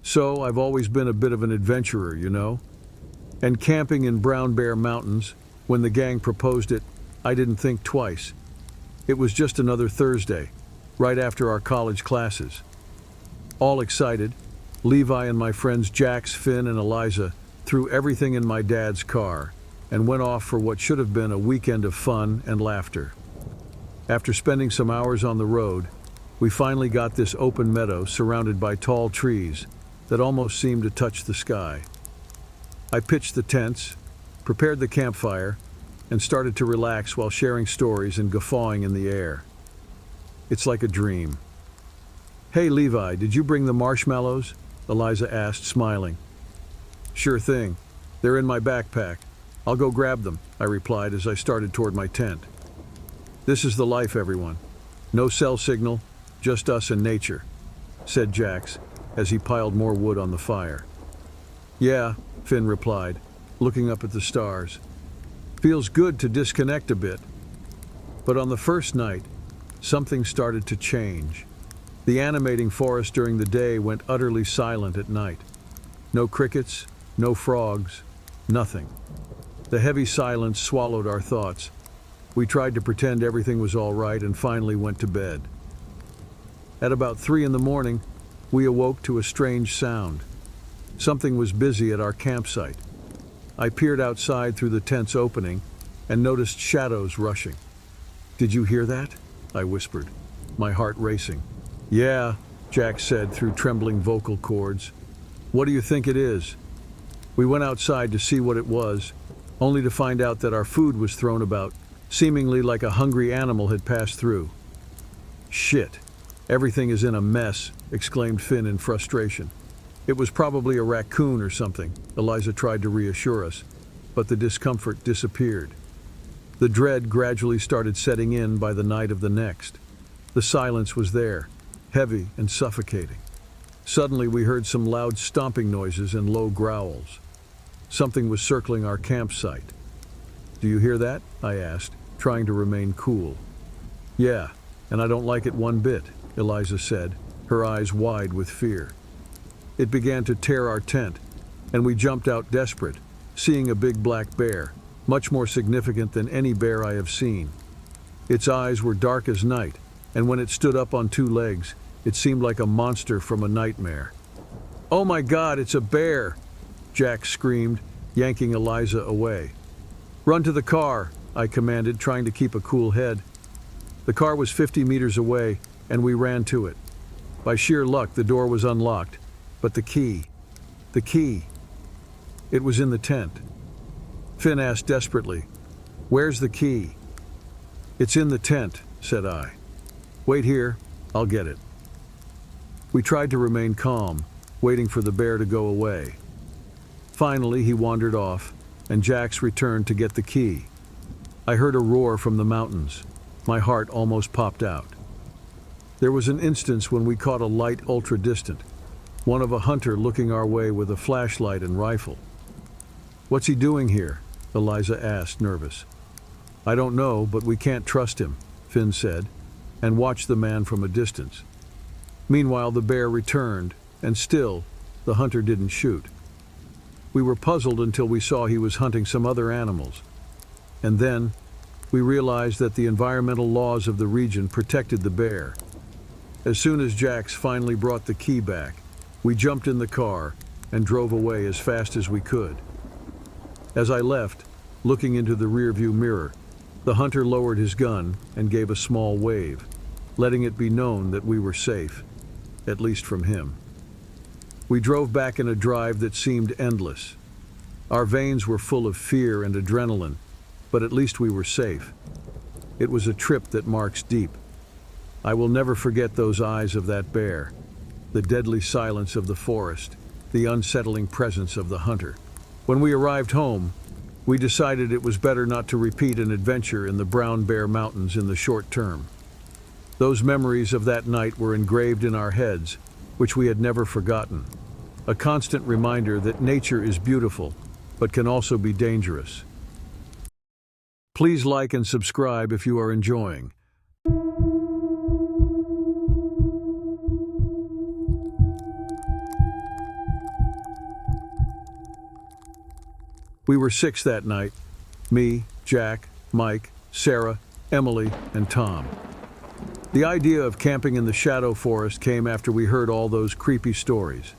So I've always been a bit of an adventurer, you know? And camping in Brown Bear Mountains, when the gang proposed it, I didn't think twice. It was just another Thursday, right after our college classes. All excited, Levi and my friends Jax, Finn, and Eliza threw everything in my dad's car and went off for what should have been a weekend of fun and laughter. After spending some hours on the road, we finally got this open meadow surrounded by tall trees that almost seemed to touch the sky. I pitched the tents, prepared the campfire, and started to relax while sharing stories and guffawing in the air. It's like a dream. "Hey Levi, did you bring the marshmallows?" Eliza asked, smiling. "Sure thing. They're in my backpack. I'll go grab them," I replied as I started toward my tent. "This is the life, everyone. No cell signal, just us and nature," said Jax as he piled more wood on the fire. "Yeah," Finn replied, looking up at the stars. "Feels good to disconnect a bit." But on the first night, something started to change. The animating forest during the day went utterly silent at night. No crickets, no frogs, nothing. The heavy silence swallowed our thoughts. We tried to pretend everything was all right and finally went to bed. At about 3 a.m, we awoke to a strange sound. Something was busy at our campsite. I peered outside through the tent's opening and noticed shadows rushing. "Did you hear that?" I whispered, my heart racing. "Yeah," Jack said through trembling vocal cords. "What do you think it is?" We went outside to see what it was, only to find out that our food was thrown about, seemingly like a hungry animal had passed through. "Shit, everything is in a mess," exclaimed Finn in frustration. "It was probably a raccoon or something," Eliza tried to reassure us, but the discomfort disappeared. The dread gradually started setting in by the night of the next. The silence was there, heavy and suffocating. Suddenly we heard some loud stomping noises and low growls. Something was circling our campsite. "Do you hear that?" I asked, trying to remain cool. "Yeah, and I don't like it one bit," Eliza said, her eyes wide with fear. It began to tear our tent, and we jumped out desperate, seeing a big black bear, much more significant than any bear I have seen. Its eyes were dark as night, and when it stood up on 2 legs, it seemed like a monster from a nightmare. "Oh my God, it's a bear!" Jack screamed, yanking Eliza away. "Run to the car," I commanded, trying to keep a cool head. The car was 50 meters away, and we ran to it. By sheer luck, the door was unlocked, but the key. It was in the tent. Finn asked desperately, "Where's the key?" "It's in the tent," said I. "Wait here, I'll get it." We tried to remain calm, waiting for the bear to go away. Finally, he wandered off, and Jax returned to get the key. I heard a roar from the mountains. My heart almost popped out. There was an instance when we caught a light ultra-distant, one of a hunter looking our way with a flashlight and rifle. "What's he doing here?" Eliza asked, nervous. "I don't know, but we can't trust him," Finn said, and watched the man from a distance. Meanwhile, the bear returned, and still, the hunter didn't shoot. We were puzzled until we saw he was hunting some other animals. And then, we realized that the environmental laws of the region protected the bear. As soon as Jax finally brought the key back, we jumped in the car and drove away as fast as we could. As I left, looking into the rearview mirror, the hunter lowered his gun and gave a small wave, letting it be known that we were safe, at least from him. We drove back in a drive that seemed endless. Our veins were full of fear and adrenaline, but at least we were safe. It was a trip that marks deep. I will never forget those eyes of that bear, the deadly silence of the forest, the unsettling presence of the hunter. When we arrived home, we decided it was better not to repeat an adventure in the Brown Bear Mountains in the short term. Those memories of that night were engraved in our heads, which we had never forgotten. A constant reminder that nature is beautiful, but can also be dangerous. Please like and subscribe if you are enjoying. We were 6 that night: me, Jack, Mike, Sarah, Emily, and Tom. The idea of camping in the shadow forest came after we heard all those creepy stories.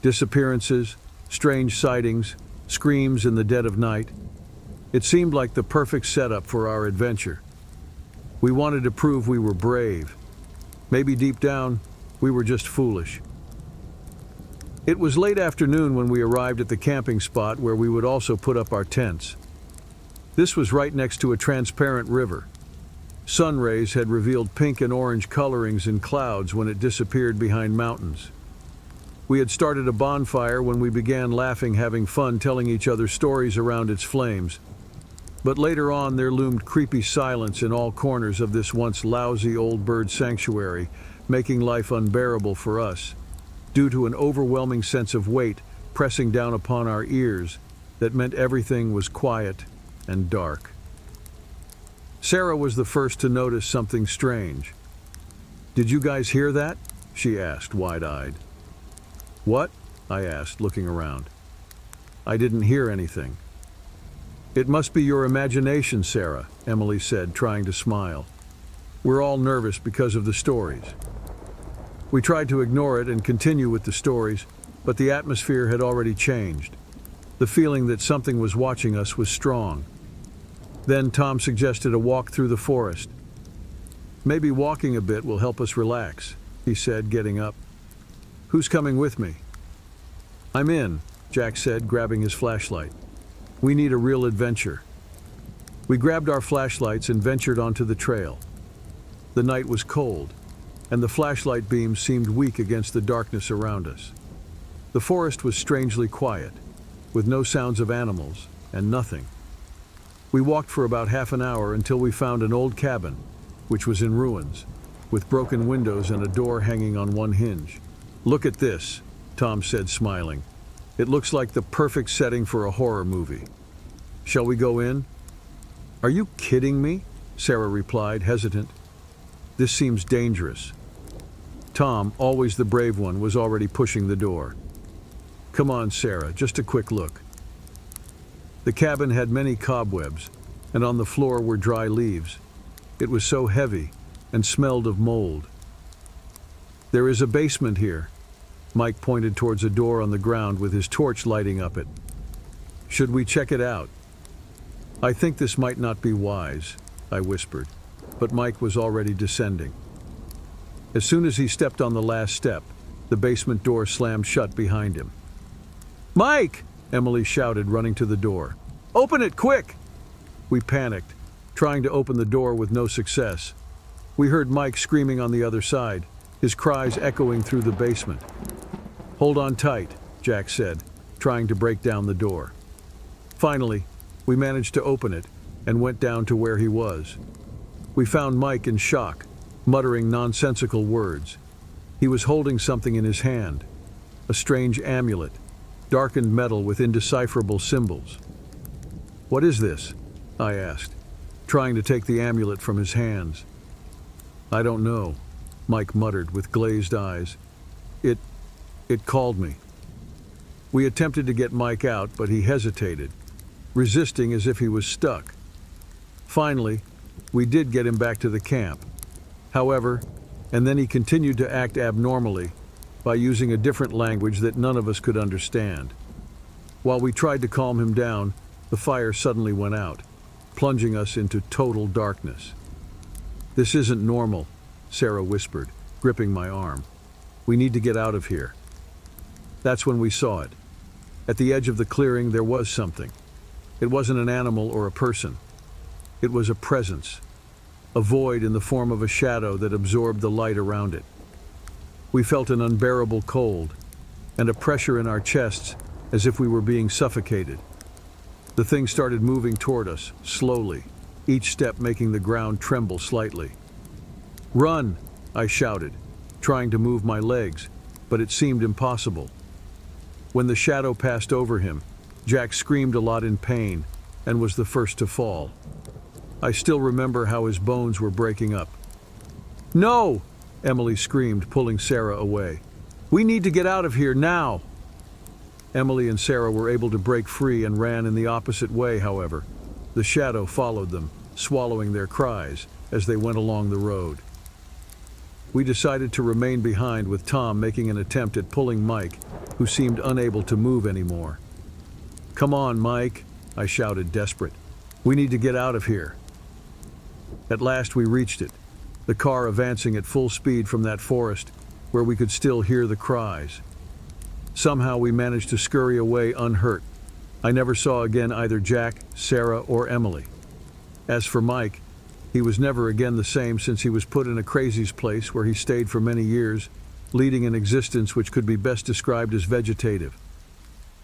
Disappearances, strange sightings, screams in the dead of night. It seemed like the perfect setup for our adventure. We wanted to prove we were brave. Maybe deep down, we were just foolish. It was late afternoon when we arrived at the camping spot where we would also put up our tents. This was right next to a transparent river. Sun rays had revealed pink and orange colorings in clouds when it disappeared behind mountains. We had started a bonfire when we began laughing, having fun telling each other stories around its flames. But later on, there loomed creepy silence in all corners of this once lousy old bird sanctuary, making life unbearable for us, due to an overwhelming sense of weight pressing down upon our ears that meant everything was quiet and dark. Sarah was the first to notice something strange. "Did you guys hear that?" she asked, wide-eyed. "What?" I asked, looking around. "I didn't hear anything." "It must be your imagination, Sarah," Emily said, trying to smile. "We're all nervous because of the stories." We tried to ignore it and continue with the stories, but the atmosphere had already changed. The feeling that something was watching us was strong. Then Tom suggested a walk through the forest. "Maybe walking a bit will help us relax," he said, getting up. "Who's coming with me?" "I'm in," Jack said, grabbing his flashlight. "We need a real adventure." We grabbed our flashlights and ventured onto the trail. The night was cold, and the flashlight beams seemed weak against the darkness around us. The forest was strangely quiet, with no sounds of animals and nothing. We walked for about half an hour until we found an old cabin, which was in ruins, with broken windows and a door hanging on one hinge. "Look at this," Tom said, smiling. "It looks like the perfect setting for a horror movie. Shall we go in?" "Are you kidding me?" Sarah replied, hesitant. "This seems dangerous." Tom, always the brave one, was already pushing the door. "Come on, Sarah, just a quick look." The cabin had many cobwebs, and on the floor were dry leaves. It was so heavy and smelled of mold. "There is a basement here." Mike pointed towards a door on the ground with his torch lighting up it. "Should we check it out?" "I think this might not be wise," I whispered, but Mike was already descending. As soon as he stepped on the last step, the basement door slammed shut behind him. "Mike!" Emily shouted, running to the door. "Open it, quick!" We panicked, trying to open the door with no success. We heard Mike screaming on the other side, his cries echoing through the basement. "Hold on tight," Jack said, trying to break down the door. Finally, we managed to open it and went down to where he was. We found Mike in shock, muttering nonsensical words. He was holding something in his hand, a strange amulet, darkened metal with indecipherable symbols. "What is this?" I asked, trying to take the amulet from his hands. "I don't know," Mike muttered with glazed eyes. It called me." We attempted to get Mike out, but he hesitated, resisting as if he was stuck. Finally, we did get him back to the camp. However, and then he continued to act abnormally by using a different language that none of us could understand. While we tried to calm him down, the fire suddenly went out, plunging us into total darkness. "This isn't normal," Sarah whispered, gripping my arm. "We need to get out of here." That's when we saw it. At the edge of the clearing, there was something. It wasn't an animal or a person. It was a presence, a void in the form of a shadow that absorbed the light around it. We felt an unbearable cold and a pressure in our chests as if we were being suffocated. The thing started moving toward us, slowly, each step making the ground tremble slightly. "Run!" I shouted, trying to move my legs, but it seemed impossible. When the shadow passed over him, Jack screamed a lot in pain and was the first to fall. I still remember how his bones were breaking up. "No!" Emily screamed, pulling Sarah away. "We need to get out of here now!" Emily and Sarah were able to break free and ran in the opposite way, however. The shadow followed them, swallowing their cries as they went along the road. We decided to remain behind, with Tom making an attempt at pulling Mike, who seemed unable to move anymore. "Come on, Mike," I shouted, desperate. "We need to get out of here." At last we reached it, the car advancing at full speed from that forest where we could still hear the cries. Somehow we managed to scurry away unhurt. I never saw again either Jack, Sarah, or Emily. As for Mike, he was never again the same since he was put in a crazy's place where he stayed for many years, leading an existence which could be best described as vegetative.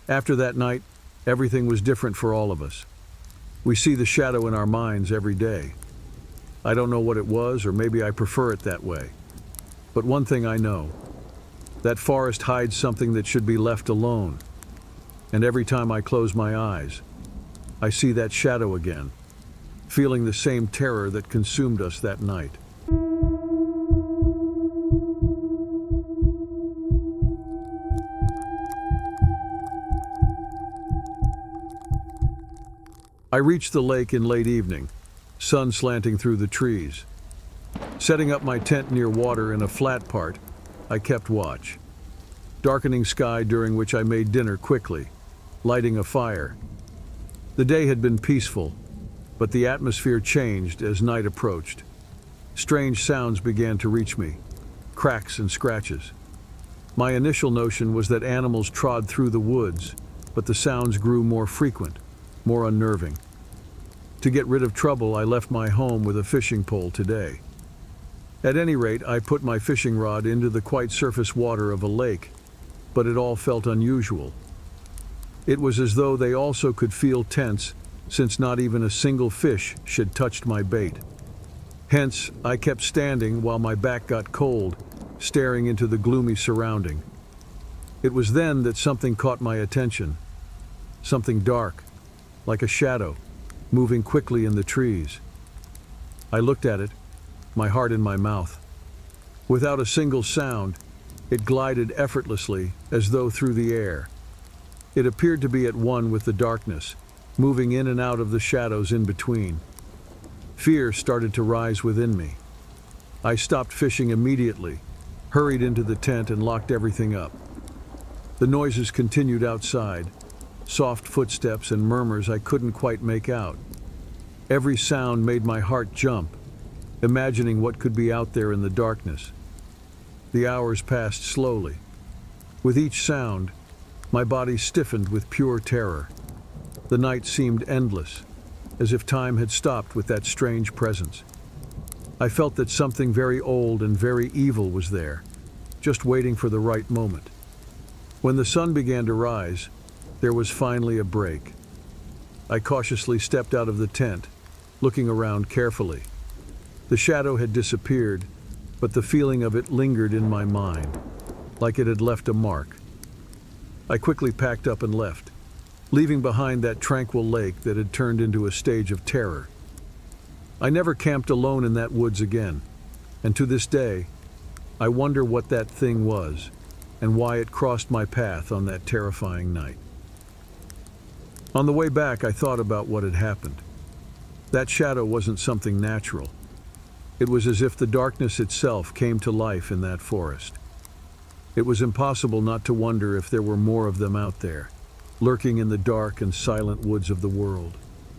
After that night, everything was different for all of us. We see the shadow in our minds every day. I don't know what it was, or maybe I prefer it that way. But one thing I know, that forest hides something that should be left alone. And every time I close my eyes, I see that shadow again, feeling the same terror that consumed us that night. I reached the lake in late evening, sun slanting through the trees. Setting up my tent near water in a flat part, I kept watch. Darkening sky during which I made dinner quickly, lighting a fire. The day had been peaceful, but the atmosphere changed as night approached. Strange sounds began to reach me, cracks and scratches. My initial notion was that animals trod through the woods, but the sounds grew more frequent, more unnerving. To get rid of trouble, I left my home with a fishing pole today. At any rate, I put my fishing rod into the quite surface water of a lake, but it all felt unusual. It was as though they also could feel tense, since not even a single fish should touch my bait. Hence, I kept standing while my back got cold, staring into the gloomy surrounding. It was then that something caught my attention. Something dark, like a shadow, moving quickly in the trees. I looked at it, my heart in my mouth. Without a single sound, it glided effortlessly as though through the air. It appeared to be at one with the darkness, moving in and out of the shadows in between. Fear started to rise within me. I stopped fishing immediately, hurried into the tent and locked everything up. The noises continued outside, soft footsteps and murmurs I couldn't quite make out. Every sound made my heart jump, imagining what could be out there in the darkness. The hours passed slowly. With each sound, my body stiffened with pure terror. The night seemed endless, as if time had stopped with that strange presence. I felt that something very old and very evil was there, just waiting for the right moment. When the sun began to rise, there was finally a break. I cautiously stepped out of the tent, looking around carefully. The shadow had disappeared, but the feeling of it lingered in my mind, like it had left a mark. I quickly packed up and left, leaving behind that tranquil lake that had turned into a stage of terror. I never camped alone in that woods again, and to this day, I wonder what that thing was and why it crossed my path on that terrifying night. On the way back, I thought about what had happened. That shadow wasn't something natural. It was as if the darkness itself came to life in that forest. It was impossible not to wonder if there were more of them out there, lurking in the dark and silent woods of the world.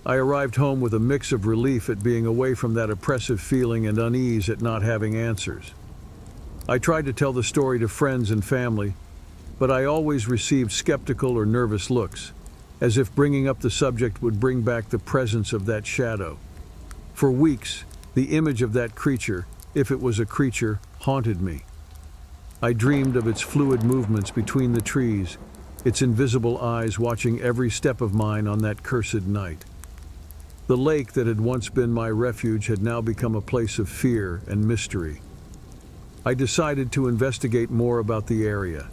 I arrived home with a mix of relief at being away from that oppressive feeling and unease at not having answers. I tried to tell the story to friends and family, but I always received skeptical or nervous looks, as if bringing up the subject would bring back the presence of that shadow. For weeks, the image of that creature, if it was a creature, haunted me. I dreamed of its fluid movements between the trees, its invisible eyes watching every step of mine on that cursed night. The lake that had once been my refuge had now become a place of fear and mystery. I decided to investigate more about the area.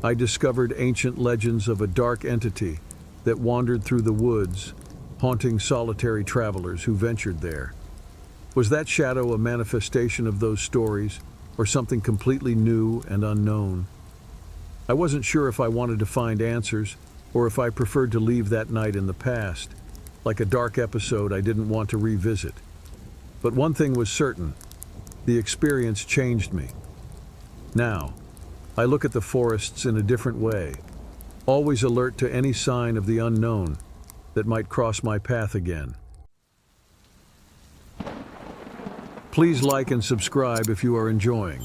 I discovered ancient legends of a dark entity that wandered through the woods, haunting solitary travelers who ventured there. Was that shadow a manifestation of those stories, or something completely new and unknown? I wasn't sure if I wanted to find answers or if I preferred to leave that night in the past, like a dark episode I didn't want to revisit. But one thing was certain, the experience changed me. Now, I look at the forests in a different way, always alert to any sign of the unknown that might cross my path again. Please like and subscribe if you are enjoying.